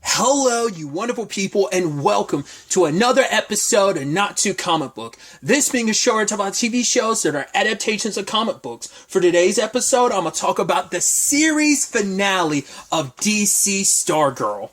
Hello, you wonderful people, and welcome to another episode of Not Too Comic Book. This being a show where I talk about TV shows that are adaptations of comic books. For today's episode, I'm going to talk about the series finale of DC Stargirl.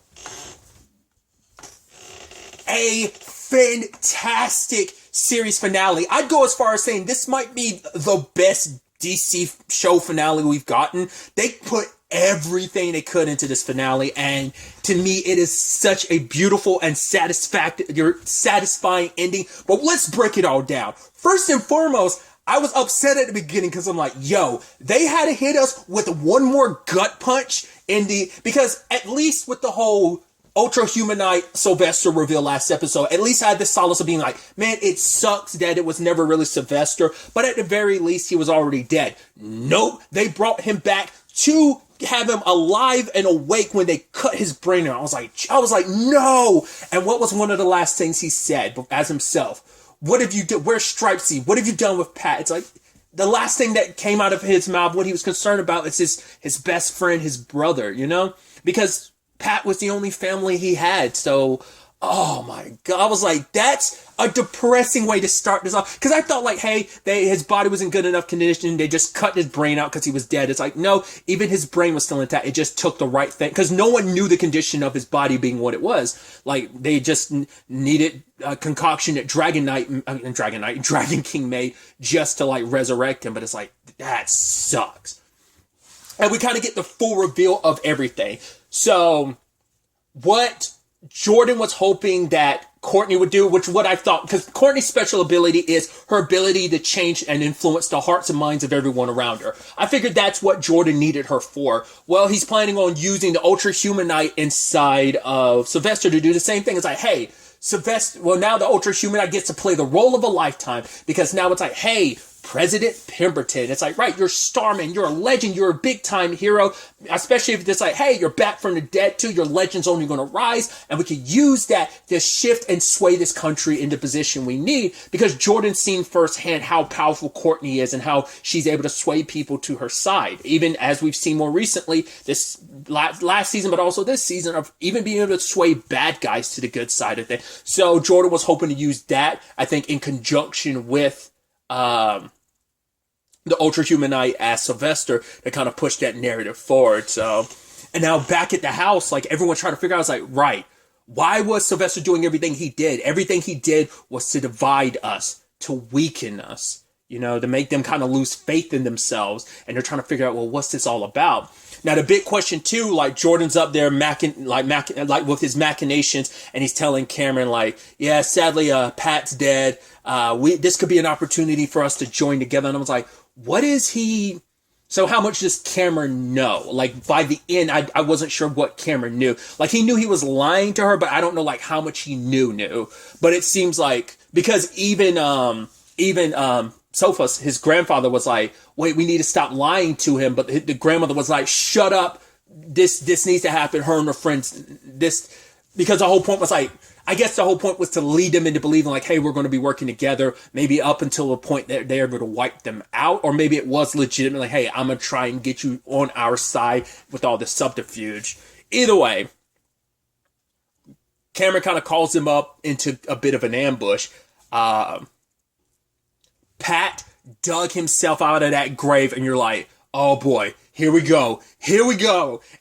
A fantastic series finale. I'd go as far as saying this might be the best DC show finale we've gotten. They put everything they could into this finale, and to me it is such a beautiful and satisfying ending. But let's break it all down. First and foremost, I was upset at the beginning because I'm like, yo, they had to hit us with one more gut punch because at least with the whole Ultra Humanite Sylvester reveal last episode, at least I had the solace of being like, man, it sucks that it was never really Sylvester, but at the very least he was already dead. Nope, they brought him back to have him alive and awake when they cut his brain out. I was like, no. And what was one of the last things he said as himself? What have you done? Where's Stripesy? What have you done with Pat? It's like the last thing that came out of his mouth, what he was concerned about is his best friend, his brother, because Pat was the only family he had. So, oh my God. I was like, that's a depressing way to start this off. Because I thought like, hey, his body was in good enough condition. They just cut his brain out because he was dead. It's like, no, even his brain was still intact. It just took the right thing. Because no one knew the condition of his body being what it was. Like, they just needed a concoction that Dragon King made just to like resurrect him. But it's like, that sucks. And we kind of get the full reveal of everything. So, what Jordan was hoping that Courtney would do, which what I thought, because Courtney's special ability is her ability to change and influence the hearts and minds of everyone around her. I figured that's what Jordan needed her for. Well, he's planning on using the Ultra Humanite inside of Sylvester to do the same thing. It's like, hey, Sylvester, well, now the Ultra Humanite gets to play the role of a lifetime, because now it's like, hey, President Pemberton. It's like, right, you're Starman, you're a legend, you're a big time hero, especially if it's like, hey, you're back from the dead too, your legend's only going to rise, and we could use that to shift and sway this country into position we need, because Jordan's seen firsthand how powerful Courtney is and how she's able to sway people to her side, even as we've seen more recently this last season, but also this season, of even being able to sway bad guys to the good side of things. So Jordan was hoping to use that, I think, in conjunction with the Ultra Humanite as Sylvester to kind of push that narrative forward. So, and now back at the house, like everyone's trying to figure out, it's like, right, why was Sylvester doing everything he did? Everything he did was to divide us, to weaken us, to make them kind of lose faith in themselves. And they're trying to figure out, well, what's this all about? Now, the big question too, like Jordan's up there like with his machinations, and he's telling Cameron like, yeah, sadly, Pat's dead. This could be an opportunity for us to join together. And I was like, what is he? So how much does Cameron know? Like by the end, I wasn't sure what Cameron knew. Like he knew he was lying to her, but I don't know like how much he knew. But it seems like, because even Sophus, his grandfather, was like, wait, we need to stop lying to him. But the grandmother was like, shut up. This needs to happen. Her and her friends, because the whole point was like, I guess the whole point was to lead them into believing like, hey, we're going to be working together, maybe up until the point that they're able to wipe them out. Or maybe it was legitimately, hey, I'm going to try and get you on our side with all this subterfuge. Either way, Cameron kind of calls him up into a bit of an ambush. Pat dug himself out of that grave, and you're like, oh boy, here we go.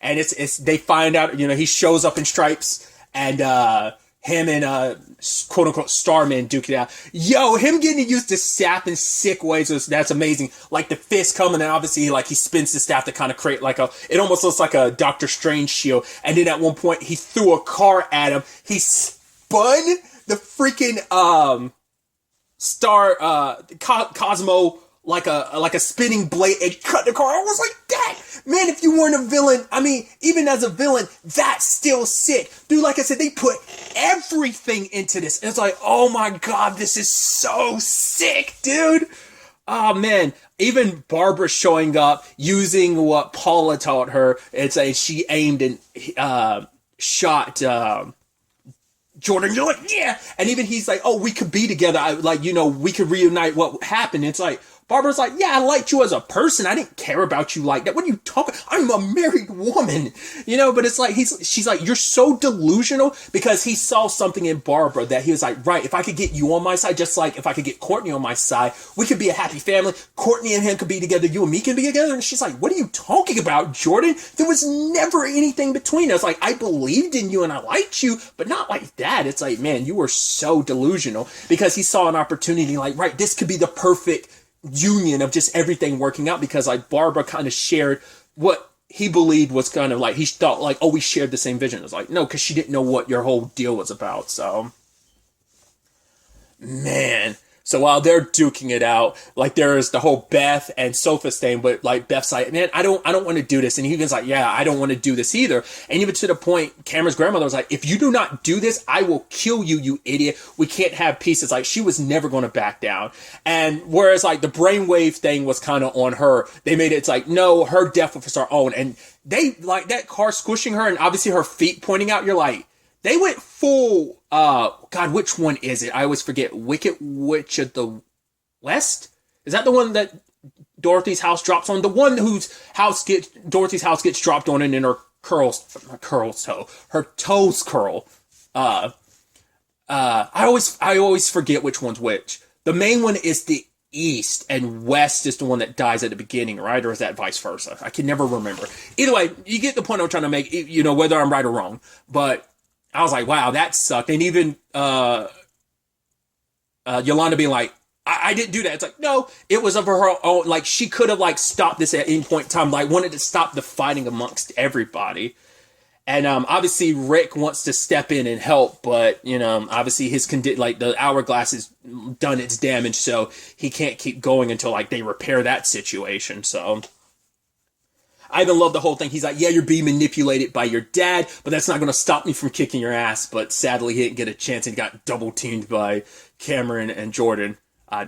And it's they find out, he shows up in stripes, and him and quote unquote Starman duke it out. Yo, him getting used to sap in sick ways, that's amazing. Like the fist coming, and obviously like he spins the staff to kind of create like it almost looks like a Doctor Strange shield. And then at one point he threw a car at him. He spun the freaking Cosmo like a spinning blade and cut the car. I was like, that man, if you weren't a villain, I mean, even as a villain, that's still sick. Dude, like I said, they put everything into this. And it's like, oh my God, this is so sick, dude. Oh man, even Barbara showing up using what Paula taught her. It's like she aimed and shot Jordan. You're like, yeah. And even he's like, oh, we could be together. We could reunite what happened. It's like, Barbara's like, yeah, I liked you as a person. I didn't care about you like that. What are you talking? I'm a married woman, you know, but it's like, she's like, you're so delusional because he saw something in Barbara that he was like, right, if I could get you on my side, just like if I could get Courtney on my side, we could be a happy family. Courtney and him could be together. You and me can be together. And she's like, what are you talking about, Jordan? There was never anything between us. Like, I believed in you and I liked you, but not like that. It's like, man, you were so delusional because he saw an opportunity like, right, this could be the perfect union of just everything working out because like Barbara kind of shared what he believed was kind of like, he thought like, oh, we shared the same vision. It was like, no, because she didn't know what your whole deal was about. So, man. So while they're duking it out, like there is the whole Beth and Sophus thing, but like Beth's like, man, I don't want to do this. And Hugon's like, yeah, I don't want to do this either. And even to the point, Cameron's grandmother was like, if you do not do this, I will kill you, you idiot. We can't have peace. It's like, she was never going to back down. And whereas like the brainwave thing was kind of on her, they made it, it's like, no, her death was her own. And they like that car squishing her and obviously her feet pointing out, you're like, they went full, God, which one is it? I always forget. Wicked Witch of the West? Is that the one that Dorothy's house drops on? The one whose Dorothy's house gets dropped on and then her her toes curl. I always forget which one's which. The main one is the East and West is the one that dies at the beginning, right? Or is that vice versa? I can never remember. Either way, you get the point I'm trying to make, you know, whether I'm right or wrong. But I was like, wow, that sucked. And even Yolanda being like, I didn't do that. It's like, no, it was of her own. Like, she could have, like, stopped this at any point in time. Like, wanted to stop the fighting amongst everybody. And obviously, Rick wants to step in and help. But, you know, obviously, like, the hourglass has done its damage. So he can't keep going until, like, they repair that situation. So I even love the whole thing. He's like, yeah, you're being manipulated by your dad, but that's not going to stop me from kicking your ass. But sadly, he didn't get a chance and got double teamed by Cameron and Jordan.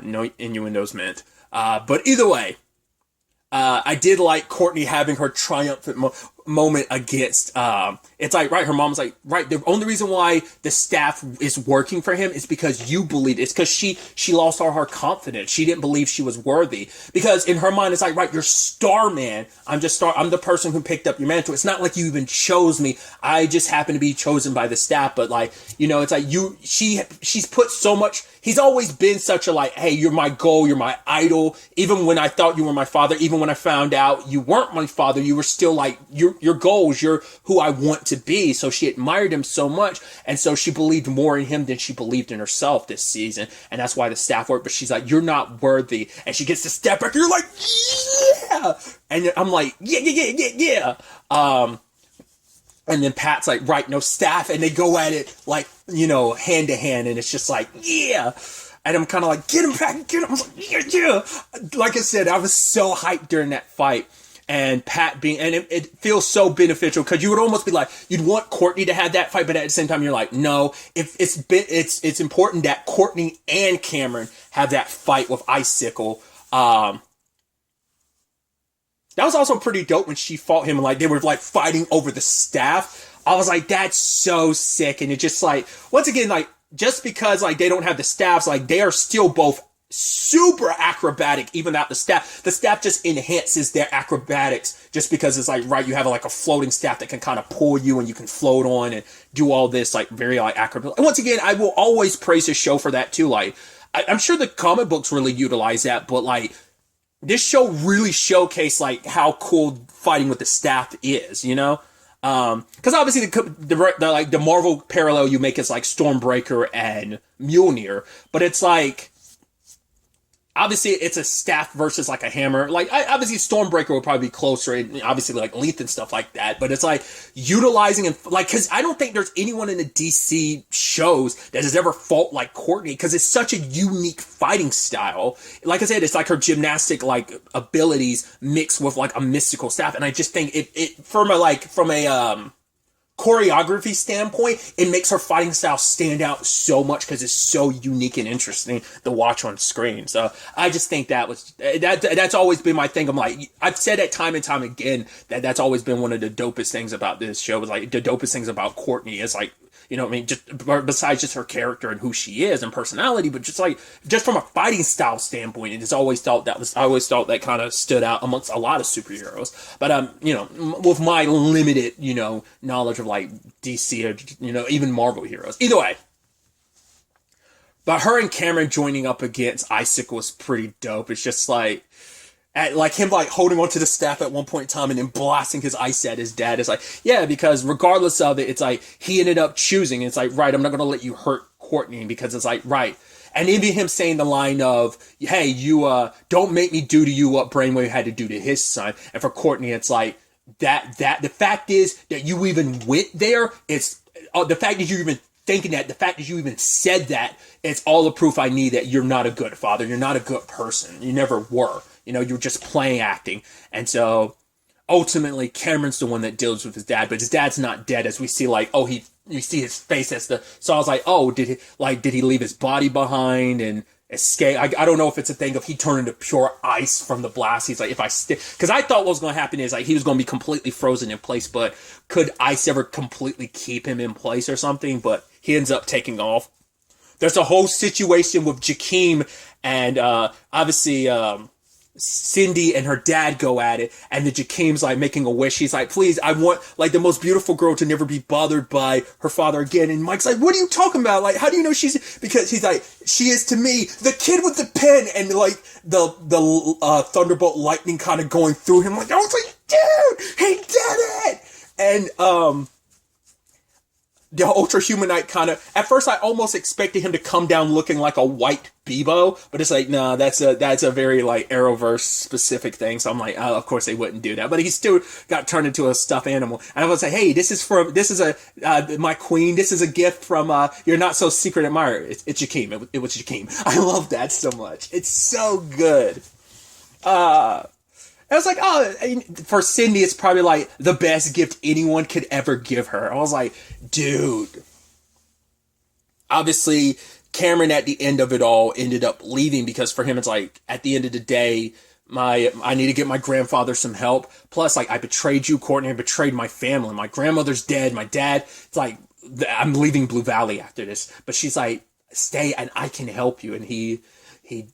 No innuendos meant. But either way, I did like Courtney having her triumphant moment against, it's like, right, her mom's like, right, the only reason why the staff is working for him is because you believe it's because she lost all her confidence. She didn't believe she was worthy because in her mind, it's like, right, you're star man. I'm the person who picked up your mantle. It's not like you even chose me. I just happen to be chosen by the staff. But like, you know, it's like she's put so much, he's always been such a like, hey, you're my goal. You're my idol. Even when I thought you were my father, even when I found out you weren't my father, you were still like, your goals, you're who I want to be. So she admired him so much. And so she believed more in him than she believed in herself this season. And that's why the staff worked. But she's like, you're not worthy. And she gets to step back. You're like, yeah. And I'm like, yeah. And then Pat's like, right, no staff. And they go at it like, you know, hand to hand. And it's just like, yeah. And I'm kind of like, get him back, get him. I was like, yeah. Like I said, I was so hyped during that fight. And Pat and it feels so beneficial because you would almost be like, you'd want Courtney to have that fight, but at the same time, you're like, no, if it's important that Courtney and Cameron have that fight with Icicle. That was also pretty dope when she fought him and like they were like fighting over the staff. I was like, that's so sick. And it just like, once again, like, just because like they don't have the staffs, like they are still both super acrobatic even without the staff. The staff just enhances their acrobatics just because it's like, right, you have like a floating staff that can kind of pull you and you can float on and do all this like very like acrobatic. And once again, I will always praise the show for that too. Like I'm sure the comic books really utilize that, but like this show really showcased like how cool fighting with the staff is, you know? Because obviously the Marvel parallel you make is like Stormbreaker and Mjolnir, but it's like obviously it's a staff versus like a hammer. Like obviously Stormbreaker would probably be closer, and obviously like length and stuff like that. But it's like utilizing and like because I don't think there's anyone in the DC shows that has ever fought like Courtney because it's such a unique fighting style. Like I said, it's like her gymnastic like abilities mixed with like a mystical staff, and I just think it from a choreography standpoint, it makes her fighting style stand out so much because it's so unique and interesting to watch on screen. So I just think that's always been my thing. I'm like, I've said that time and time again that's always been one of the dopest things about this show. Was like the dopest things about Courtney is like you know what I mean, just besides just her character and who she is and personality, but just from a fighting style standpoint, I always thought that kind of stood out amongst a lot of superheroes. But you know, with my limited, you know, knowledge of like DC or, you know, even Marvel heroes, either way. But her and Cameron joining up against Isaac was pretty dope. It's just like him like holding onto the staff at one point in time and then blasting his ice at his dad. It's like, yeah, because regardless of it, it's like he ended up choosing. It's like, right, I'm not going to let you hurt Courtney, because it's like, right. And even him saying the line of, hey, you don't make me do to you what Brainwave had to do to his son. And for Courtney, it's like that the fact is that you even went there. It's the fact that you even thinking that, the fact that you even said that, it's all the proof I need that you're not a good father. You're not a good person. You never were. You know, you're just playing acting. And so ultimately Cameron's the one that deals with his dad, but his dad's not dead, as we see like, oh, you see his face as so I was like, oh, did he leave his body behind and escape? I don't know if it's a thing of he turned into pure ice from the blast. He's like, if I stick, because I thought what was going to happen is like he was going to be completely frozen in place, but could ice ever completely keep him in place or something? But he ends up taking off. There's a whole situation with Jakeem and obviously Cindy and her dad go at it, and the Jakeem's like making a wish. He's like, please, I want like the most beautiful girl to never be bothered by her father again. And Mike's like, what are you talking about? Like, how do you know she's, because he's like, she is to me the kid with the pen, and like the thunderbolt lightning kind of going through him. Like, I was like, dude, he did it. And the Ultra Humanite kind of, at first I almost expected him to come down looking like a white Bebo, but it's like, no, that's a very like Arrowverse specific thing. So I'm like, oh, of course they wouldn't do that, but he still got turned into a stuffed animal. And I was like, hey, this is my queen. This is a gift from your not so secret admirer. It's Jakeem. It was Jakeem. I love that so much. It's so good. I was like, oh, for Cindy, it's probably like the best gift anyone could ever give her. I was like, dude. Obviously, Cameron at the end of it all ended up leaving, because for him, it's like, at the end of the day, I need to get my grandfather some help. Plus, like, I betrayed you, Courtney. I betrayed my family. My grandmother's dead. My dad, it's like, I'm leaving Blue Valley after this. But she's like, stay and I can help you. And he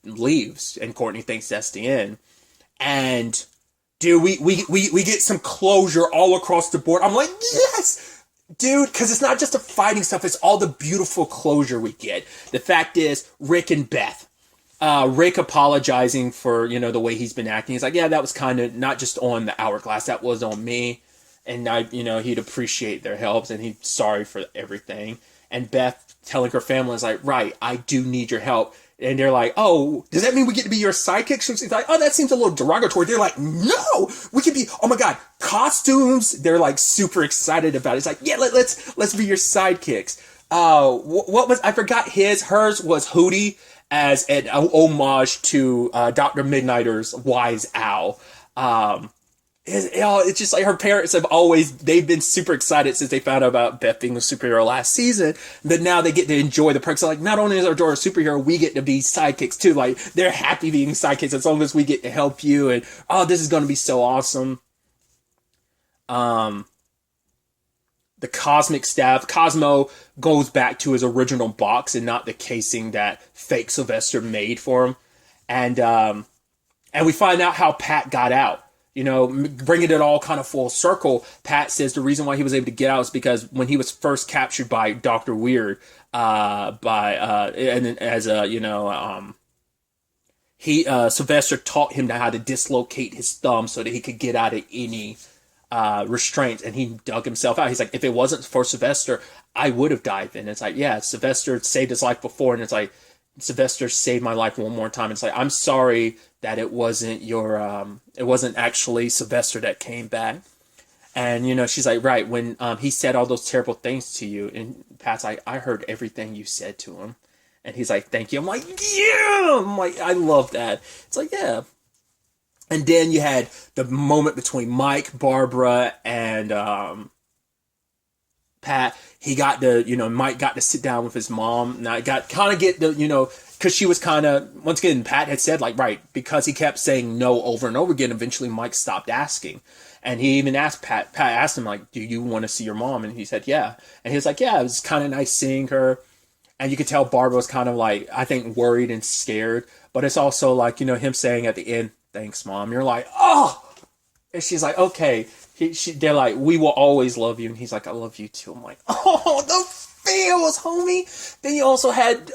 leaves, and Courtney thinks that's the end. And dude, we get some closure all across the board. I'm like, yes, dude, because it's not just the fighting stuff, it's all the beautiful closure we get. The fact is, Rick and Beth, Rick apologizing for, you know, the way he's been acting. He's like, yeah, that was kind of not just on the hourglass, that was on me. And he'd appreciate their help, and he's sorry for everything. And Beth telling her family is like, right, I do need your help. And they're like, oh, does that mean we get to be your sidekicks? She's like, oh, that seems a little derogatory. They're like, no, we could be, oh my God, costumes. They're like super excited about it. It's like, yeah, let's be your sidekicks. What was, I forgot hers was Hootie as an homage to Dr. Midnighter's Wise Owl. It's just like her parents they've been super excited since they found out about Beth being a superhero last season, that now they get to enjoy the perks. So like, not only is our daughter a superhero, we get to be sidekicks too. Like, they're happy being sidekicks as long as we get to help you. And oh, this is going to be so awesome. The cosmic staff, Cosmo goes back to his original box and not the casing that fake Sylvester made for him. And we find out how Pat got out. You know, bringing it all kind of full circle, Pat says the reason why he was able to get out is because when he was first captured by Dr. Weird, Sylvester taught him how to dislocate his thumb so that he could get out of any restraints, and he dug himself out. He's like, if it wasn't for Sylvester, I would have died then. It's like, yeah, Sylvester saved his life before, and it's like, Sylvester saved my life one more time. It's like, I'm sorry that it wasn't it wasn't actually Sylvester that came back. And, you know, she's like, right, when he said all those terrible things to you, and Pat's like, I heard everything you said to him. And he's like, thank you. I'm like, yeah! I'm like, I love that. It's like, yeah. And then you had the moment between Mike, Barbara, and Pat. Mike got to sit down with his mom. Now, because because she was kind of, once again, Pat had said, like, right, because he kept saying no over and over again, eventually Mike stopped asking. And he even asked Pat asked him, like, do you want to see your mom? And he said, yeah. And he was like, yeah, it was kind of nice seeing her. And you could tell Barbara was kind of like, I think, worried and scared. But it's also like, him saying at the end, thanks, Mom. You're like, oh! And she's like, okay. They're like, we will always love you. And he's like, I love you too. I'm like, oh, the feels, homie. Then you also had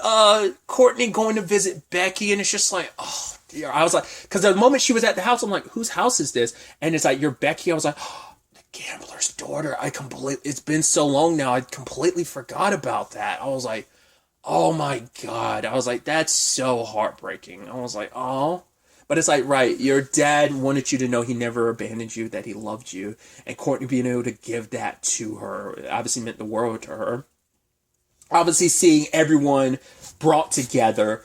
Courtney going to visit Becky. And it's just like, oh, dear. I was like, because the moment she was at the house, I'm like, whose house is this? And it's like, you're Becky. I was like, oh, the gambler's daughter. It's been so long now. I completely forgot about that. I was like, oh my God. I was like, that's so heartbreaking. I was like, oh. But it's like, right, your dad wanted you to know he never abandoned you, that he loved you. And Courtney being able to give that to her obviously meant the world to her. Obviously seeing everyone brought together.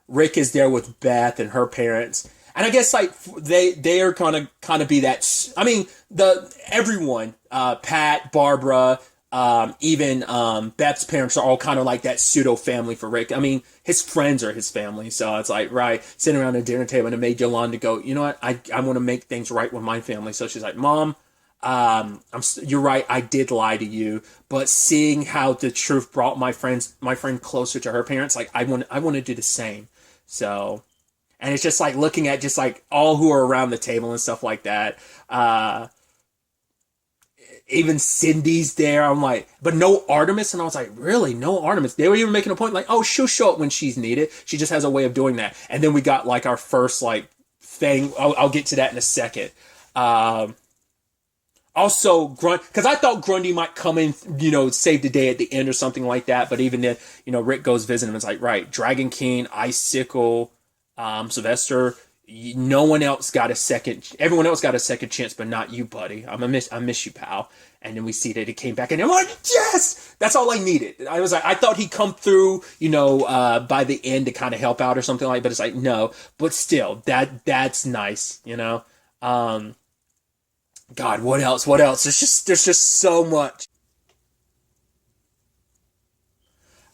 Rick is there with Beth and her parents. And I guess like they are gonna kind of be that. I mean, everyone, Pat, Barbara, even Beth's parents are all kind of like that pseudo family for Rick. I mean, his friends are his family, so it's like, right, sitting around the dinner table, and it made Yolanda go, you know what, I want to make things right with my family. So she's like, Mom, you're right, I did lie to you, but seeing how the truth brought my friend closer to her parents, like I want to do the same. So, and it's just like looking at just like all who are around the table and stuff like that. Even Cindy's there. I'm like, but no Artemis. And I was like, really? No Artemis? They were even making a point like, oh, she'll show up when she's needed. She just has a way of doing that. And then we got like our first like thing. I'll get to that in a second. Also, because I thought Grundy might come in, save the day at the end or something like that. But even then, Rick goes visit him. It's like, right, Dragon King, Icicle, Sylvester. No one else got a second. Everyone else got a second chance, but not you, buddy. I miss you, pal. And then we see that he came back, and I'm like, yes, that's all I needed. I was like, I thought he'd come through, by the end to kind of help out or something like. But it's like, no. But still, that's nice, God, what else? What else? There's just so much.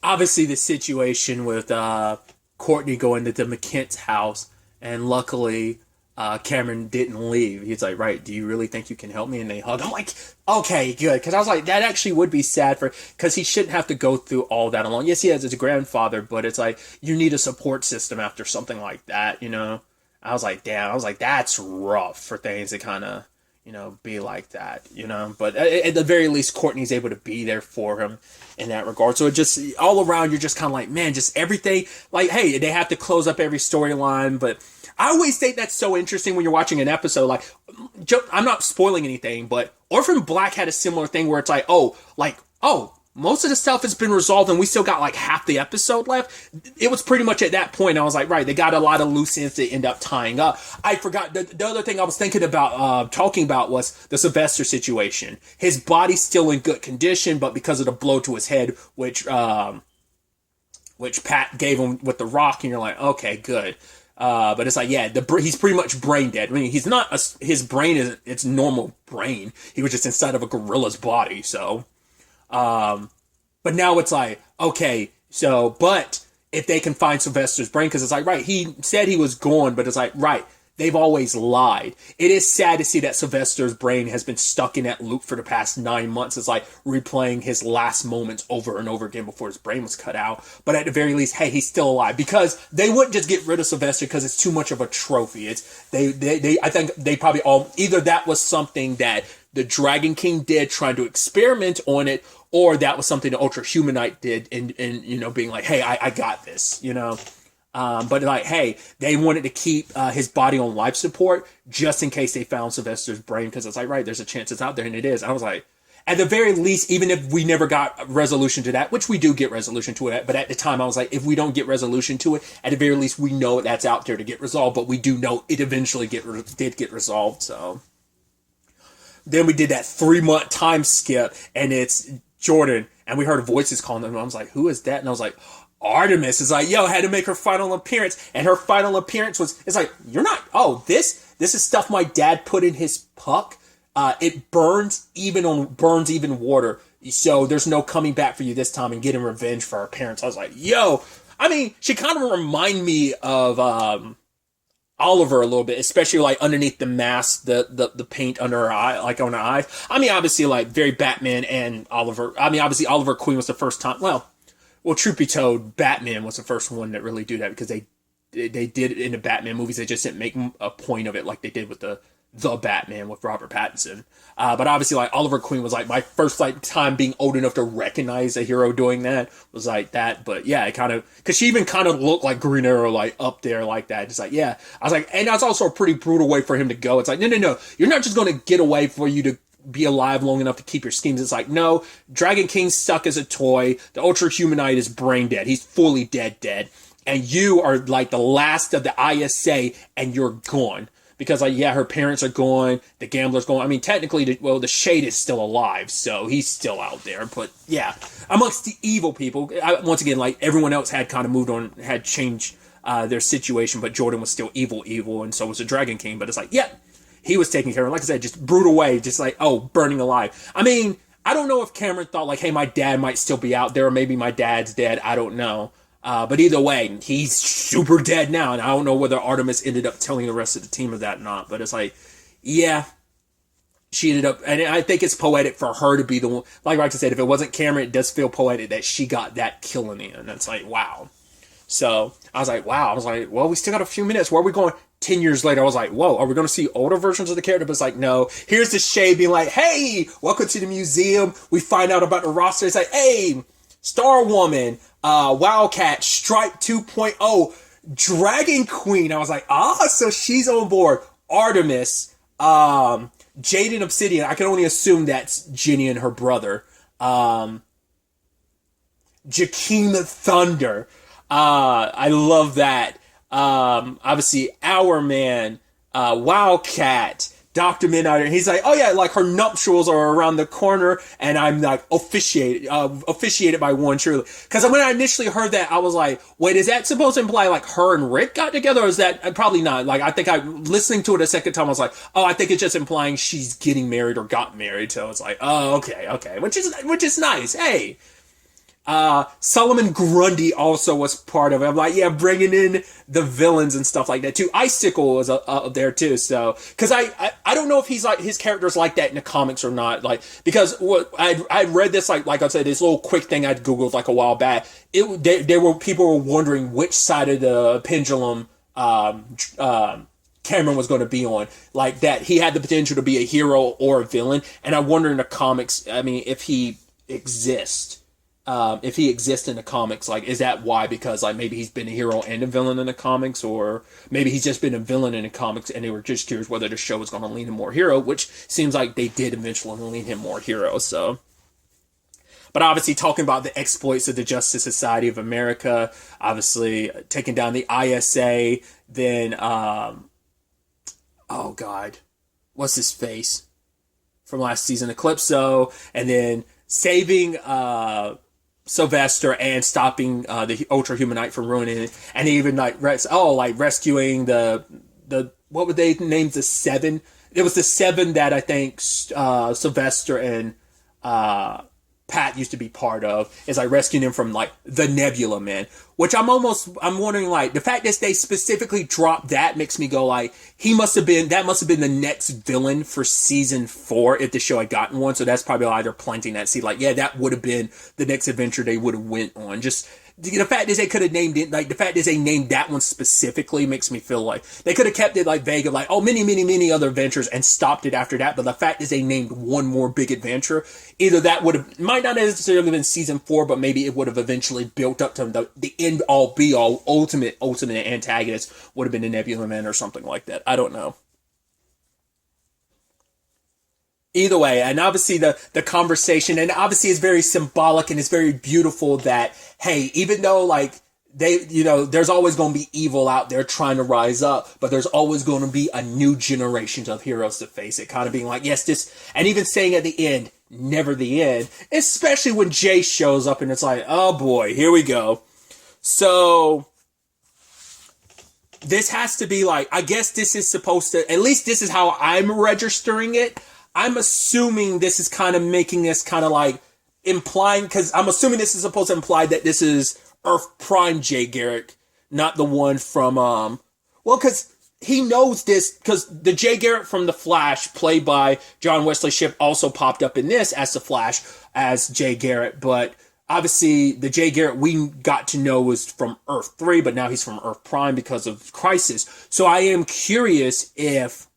Obviously, the situation with Courtney going to the McKent's house. And luckily, Cameron didn't leave. He's like, right, do you really think you can help me? And they hug. I'm like, okay, good. Because I was like, that actually would be sad because he shouldn't have to go through all that alone. Yes, he has his grandfather, but it's like, you need a support system after something like that, I was like, damn. I was like, that's rough for things to kind of, be like that, But at the very least, Courtney's able to be there for him in that regard. So it just, all around, you're just kind of like, man, just everything. Like, hey, they have to close up every storyline, but I always think that's so interesting when you're watching an episode. Like, I'm not spoiling anything, but Orphan Black had a similar thing where it's like, most of the stuff has been resolved and we still got like half the episode left. It was pretty much at that point I was like, right, they got a lot of loose ends to end up tying up. I forgot, the other thing I was thinking about, talking about was the Sylvester situation. His body's still in good condition, but because of the blow to his head, which Pat gave him with the rock, and you're like, okay, good. But it's like, yeah, he's pretty much brain dead. I mean, he's not, his brain is its normal brain. He was just inside of a gorilla's body, so. But now it's like, okay, so, but if they can find Sylvester's brain, because it's like, right, he said he was gone, but it's like, right, they've always lied. It is sad to see that Sylvester's brain has been stuck in that loop for the past 9 months. It's like replaying his last moments over and over again before his brain was cut out. But at the very least, hey, he's still alive, because they wouldn't just get rid of Sylvester because it's too much of a trophy. I think they probably all, either that was something that the Dragon King did trying to experiment on it, or that was something the Ultra Humanite did in being like, hey, I got this, But like, hey, they wanted to keep his body on life support just in case they found Sylvester's brain, because it's like, right, there's a chance it's out there, and it is. I was like, at the very least, even if we never got resolution to that, which we do get resolution to it, but at the time I was like, if we don't get resolution to it, at the very least we know that's out there to get resolved, but we do know it eventually did get resolved, so. Then we did that 3-month time skip, and it's Jordan, and we heard voices calling them, and I was like, who is that? And I was like, Artemis is like, yo, had to make her final appearance, and her final appearance it's like, you're not, this is stuff my dad put in his puck. It burns even water, so there's no coming back for you this time and getting revenge for our parents. I was like, yo, I mean, she kind of remind me of Oliver a little bit, especially like underneath the mask, the paint under her eye, like on her eyes. I mean, obviously, like very Batman and Oliver. I mean, obviously, Oliver Queen was the first time. Well, truth be told, Batman was the first one that really do that because they did it in the Batman movies. They just didn't make a point of it like they did with the Batman with Robert Pattinson. But obviously, like Oliver Queen was like my first like time being old enough to recognize a hero doing that was like that. But yeah, it kind of because she even kind of looked like Green Arrow, like up there like that. Just like yeah, I was like, and that's also a pretty brutal way for him to go. It's like no, you're not just going to get away for you to be alive long enough to keep your schemes. It's like no, Dragon King's stuck as a toy. The Ultra Humanite is brain dead. He's fully dead. And you are like the last of the ISA, and you're gone. Because, like, yeah, her parents are gone, the gambler's gone. I mean, technically, the Shade is still alive, so he's still out there. But, yeah, amongst the evil people, once again, like, everyone else had kind of moved on, had changed their situation, but Jordan was still evil, and so was the Dragon King. But it's like, yeah, he was taken care of. Like I said, just brutal way, just like, burning alive. I mean, I don't know if Cameron thought, like, hey, my dad might still be out there, or maybe my dad's dead. I don't know. But either way, he's super dead now, and I don't know whether Artemis ended up telling the rest of the team of that or not, but it's like, yeah, she ended up, and I think it's poetic for her to be the one, like I said, if it wasn't Cameron, it does feel poetic that she got that killing in, it's like, wow. So, I was like, well, we still got a few minutes, where are we going? 10 years later, I was like, whoa, are we going to see older versions of the character? But it's like, no, here's the Shade being like, hey, welcome to the museum, we find out about the roster, it's like, hey, Star Woman, Wildcat, Stripe 2.0, Dragon Queen. I was like, so she's on board. Artemis, Jade and Obsidian. I can only assume that's Jenny and her brother. Jakeem Thunder. I love that. Obviously, Our Man, Wildcat, Dr. Midnight, and he's like, oh yeah, like her nuptials are around the corner, and I'm like officiated by one truly. Because when I initially heard that, I was like, wait, is that supposed to imply like her and Rick got together, or is that probably not? Like, I think listening to it a second time, I was like, I think it's just implying she's getting married or got married. So it's like, okay, which is nice. Hey. Solomon Grundy also was part of it. I'm like, yeah, bringing in the villains and stuff like that too. Icicle was there too. So, cause I don't know if he's like, his character's like that in the comics or not. Like, because I read this, like I said, this little quick thing I'd Googled like a while back. People were wondering which side of the pendulum, Cameron was going to be on, like that he had the potential to be a hero or a villain. And I wonder in the comics, I mean, if he exists. If he exists in the comics, like, is that why? Because, like, maybe he's been a hero and a villain in the comics, or maybe he's just been a villain in the comics and they were just curious whether the show was going to lean him more hero, which seems like they did eventually lean him more hero, so. But obviously talking about the exploits of the Justice Society of America, obviously taking down the ISA, then, oh god, what's his face? From last season, Eclipso, and then saving, Sylvester and stopping the Ultra Humanite from ruining it, and even like rescuing the what would they name the Seven? It was the Seven that I think Sylvester and Pat used to be part of, is like rescuing him from like the Nebula Man, which I'm wondering, like, the fact that they specifically dropped that makes me go like, that must have been the next villain for season 4 if the show had gotten one. So that's probably either planting that seed, like, yeah, that would have been the next adventure they would have went on. Just the fact is they could have named it, like, the fact is they named that one specifically makes me feel like they could have kept it like vague of like, many other adventures and stopped it after that. But the fact is they named one more big adventure. Either that might not necessarily have been season 4, but maybe it would have eventually built up to the end all be all ultimate antagonist would have been the Nebula Man or something like that. I don't know. Either way, and obviously the conversation, and obviously it's very symbolic and it's very beautiful that, hey, even though like there's always going to be evil out there trying to rise up, but there's always going to be a new generation of heroes to face it. Kind of being like, yes, and even saying at the end, never the end, especially when Jay shows up and it's like, oh boy, here we go. So this has to be like, I guess this is supposed to, at least this is how I'm registering it. I'm assuming this is kind of making this kind of like implying, because I'm assuming this is supposed to imply that this is Earth Prime Jay Garrick, not the one from well, because he knows this, because the Jay Garrick from The Flash, played by John Wesley Shipp, also popped up in this as The Flash as Jay Garrick, but obviously the Jay Garrick we got to know was from Earth 3, but now he's from Earth Prime because of Crisis. So I am curious if,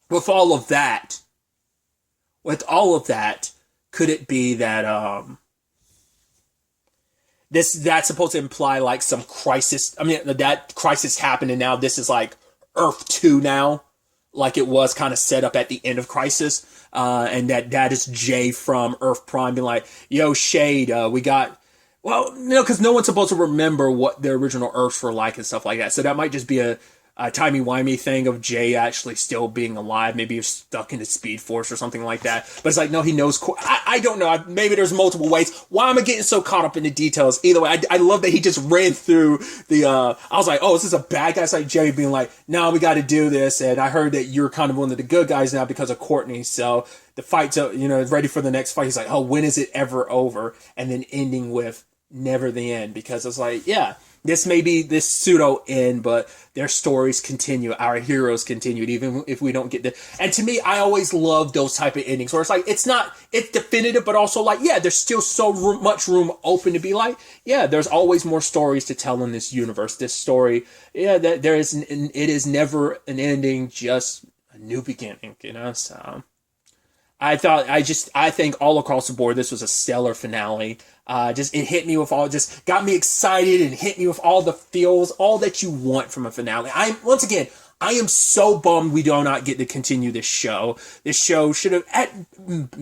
with all of that, could it be that that's supposed to imply like some crisis? I mean, that crisis happened, and now this is like Earth 2 now, like it was kind of set up at the end of Crisis, and that is Jay from Earth Prime being like, "Yo, Shade, we got." Well, because no one's supposed to remember what the original Earths were like and stuff like that. So that might just be a timey-wimey thing of Jay actually still being alive. Maybe he's stuck in the Speed Force or something like that. But it's like, no, he knows. I don't know. Maybe there's multiple ways. Why am I getting so caught up in the details? Either way, I love that he just ran through the... I was like, oh, is this a bad guy? It's like Jay being like, no, we got to do this. And I heard that you're kind of one of the good guys now because of Courtney. So the fight's, ready for the next fight. He's like, oh, when is it ever over? And then ending with never the end. Because it's like, yeah, this may be this pseudo end, but their stories continue. Our heroes continued, even if we don't get the. And to me, I always love those type of endings where it's like it's definitive, but also like, yeah, there's still so much room open to be like, yeah, there's always more stories to tell in this universe. This story, yeah, that it is never an ending, just a new beginning. So I think all across the board, this was a stellar finale. It hit me with just got me excited and hit me with all the feels, all that you want from a finale. I am so bummed we do not get to continue this show. This show should have, at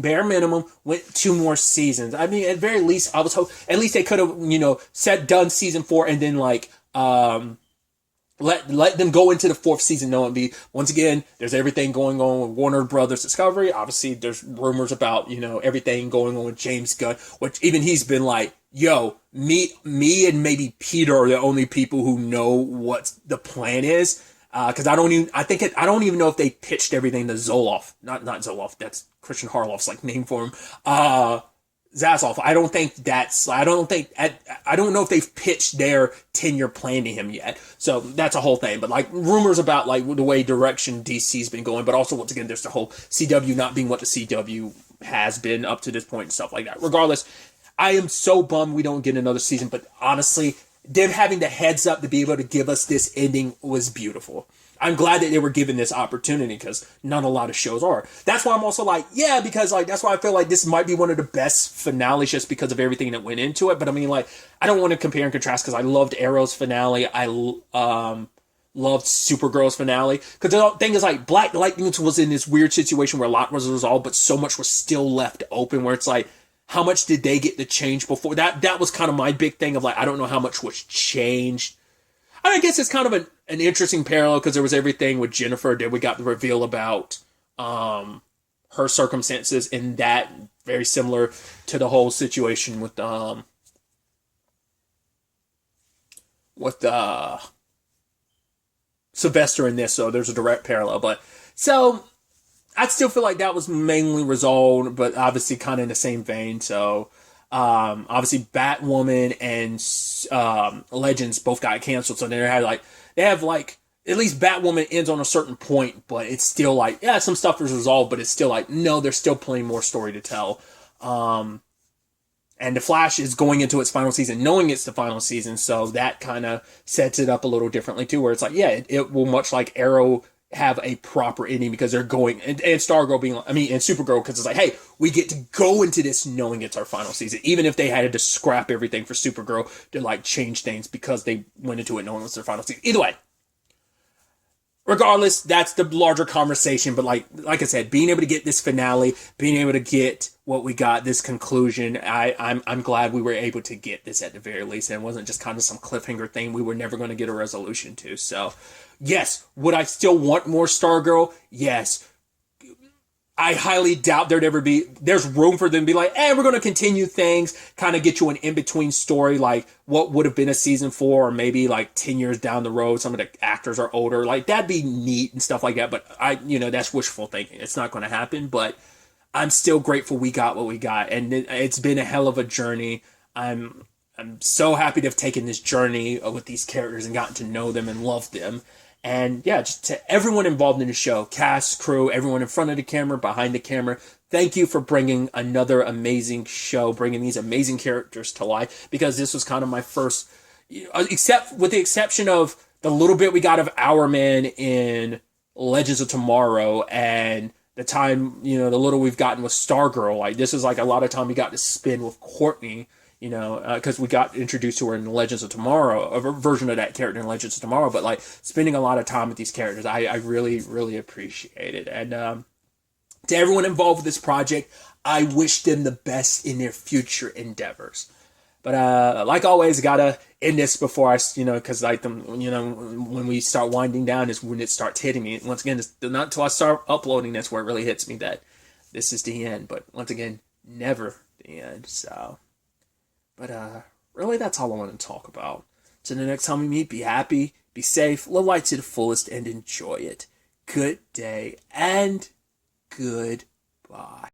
bare minimum, went 2 more seasons. I mean, at very least, I was hoping, at least they could have, done season 4 and then let them go into the 4th season knowing once again, there's everything going on with Warner Brothers Discovery. Obviously, there's rumors about, everything going on with James Gunn, which even he's been like, yo, me and maybe Peter are the only people who know what the plan is. Cause I don't even know if they pitched everything to Zoloff. Not Zoloff. That's Christian Harloff's name for him. Zaslav, I don't know if they've pitched their 10-year plan to him yet. So that's a whole thing. But rumors about the way direction DC's been going, but also once again, there's the whole CW not being what the CW has been up to this point and stuff like that. Regardless, I am so bummed we don't get another season, but honestly, them having the heads up to be able to give us this ending was beautiful. I'm glad that they were given this opportunity because not a lot of shows are. That's why I'm also because that's why I feel like this might be one of the best finales just because of everything that went into it. But I mean, I don't want to compare and contrast because I loved Arrow's finale. I loved Supergirl's finale. Because the thing is, Black Lightning was in this weird situation where a lot was resolved, but so much was still left open where it's how much did they get to change before? That was kind of my big thing of I don't know how much was changed. I guess it's kind of an interesting parallel because there was everything with Jennifer. Then we got the reveal about her circumstances, and that very similar to the whole situation with Sylvester in this. So there's a direct parallel. But so I still feel like that was mainly resolved, but obviously kind of in the same vein. So. Obviously Batwoman and Legends both got canceled, so they have at least Batwoman ends on a certain point, but it's still some stuff is resolved, but it's still no, there's still plenty more story to tell. And The Flash is going into its final season, knowing it's the final season, so that kind of sets it up a little differently too, where it's it will much like Arrow have a proper ending because they're going and Stargirl being and Supergirl because it's hey, we get to go into this knowing it's our final season, even if they had to scrap everything for Supergirl to change things because they went into it knowing it's their final season. Either way, regardless, that's the larger conversation. But like I said, being able to get this finale, being able to get what we got, this conclusion, I'm glad we were able to get this at the very least, and it wasn't just kind of some cliffhanger thing we were never going to get a resolution to. So. Yes, would I still want more Stargirl? Yes. I highly doubt there's room for them to be we're going to continue things, kind of get you an in-between story, what would have been a season 4, or maybe 10 years down the road, some of the actors are older, that'd be neat and stuff like that, but that's wishful thinking. It's not going to happen, but I'm still grateful we got what we got, and it's been a hell of a journey. I'm so happy to have taken this journey with these characters and gotten to know them and love them. And yeah, just to everyone involved in the show, cast, crew, everyone in front of the camera, behind the camera, thank you for bringing another amazing show, bringing these amazing characters to life, because this was kind of my first, except with the exception of the little bit we got of Hourman in Legends of Tomorrow, and the time, the little we've gotten with Stargirl. Like, this is like a lot of time we got to spend with Courtney, because we got introduced to her in Legends of Tomorrow, a version of that character in Legends of Tomorrow, but like spending a lot of time with these characters, I really, really appreciate it. And to everyone involved with this project, I wish them the best in their future endeavors. But like always, gotta end this before I, because like when we start winding down is when it starts hitting me. Once again, it's not until I start uploading that's where it really hits me that this is the end. But once again, never the end. So, but really, that's all I want to talk about. So the next time we meet, be happy, be safe, live life to the fullest, and enjoy it. Good day and goodbye.